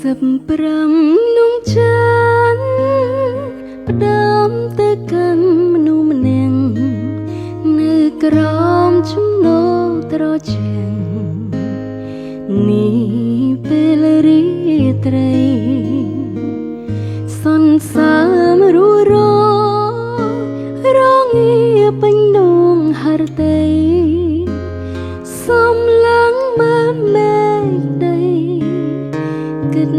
សិបប្រាំនងចានផ្ដើមទៅកាន់មនុស្សម្នាក់នៅក្រោមចំណោត្រជាំងនេះពេលរាត្រីសន្សាមរួររងាពេញដងហរតីសំឡាំងមើលមេឃដីគិត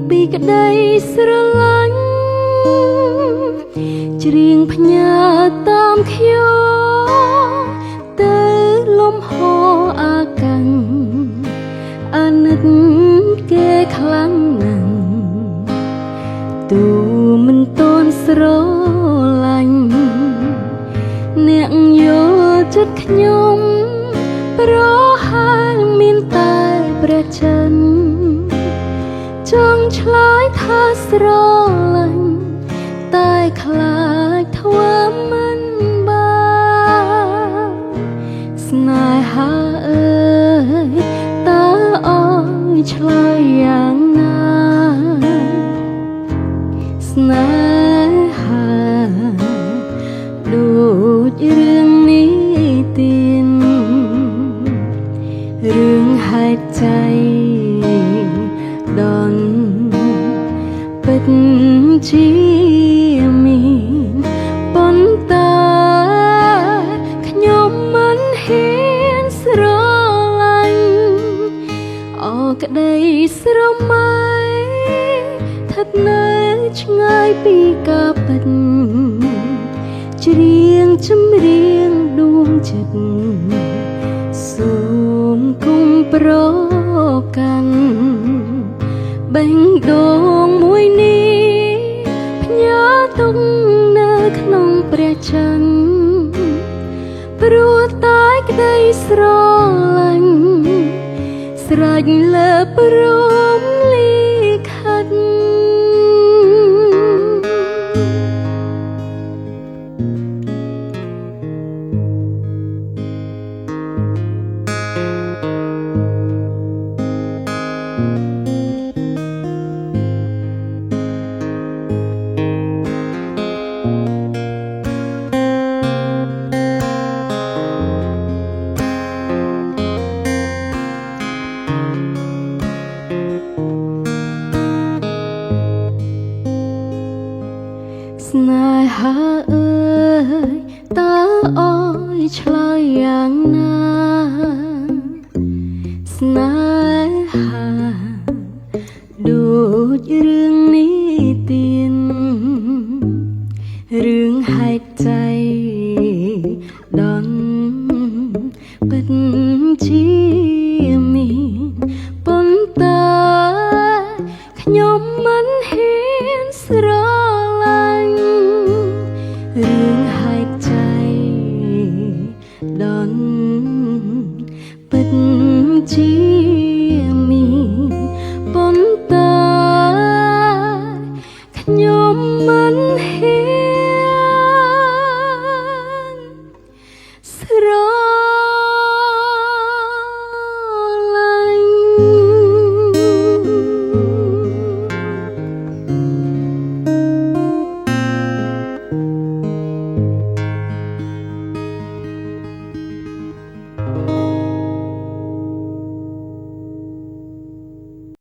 ពីក្ដីស្រឡាញ់ច្រៀងផ្ញើតាមខ្យល់ទៅលំហអាកាំងអាណិតគេខ្លាំងណាស់ទូមិនតន់ស្រឡាញ់អ្នកយល់ចិត្តខ្ញុំប្រហែលមានតែព្រះច័ន្ទចង់ឆ្លើយថាស្រឡាញ់តែខ្លាចធ្វើមិនបានស្នេហាអើយតើអើយឆ្លើយយ៉ាងណាស្នេហាដូចរឿងនេះទៀនរឿងហេតុใจដនពិតជាមានប៉ុន្តែខ្ញុំមិនហ៊ានស្រឡាញ់អក្ដីស្រមៃស្ថិតនៅឆ្ងាយពីការពិតច្រៀងចម្រៀងដួងចិត្តសូមគុំប្រកាន់បេះដូងមួយនេះផ្ញើទុកនៅក្នុងព្រះច័ន្ទព្រោះតែក្ដីស្រឡាញ់ស្រេចលើព្រមលិខិតស្នេហាអើយតើអើយឆ្លើយយ៉ាងណាស្នេហាដូចរឿងនេះទៀនរឿងហេតុใจដនពិតជាមានប៉ុន្តែខ្ញុំមិនហ៊ានស្រឡាញ់រឿងហេតុใจដនពិតជា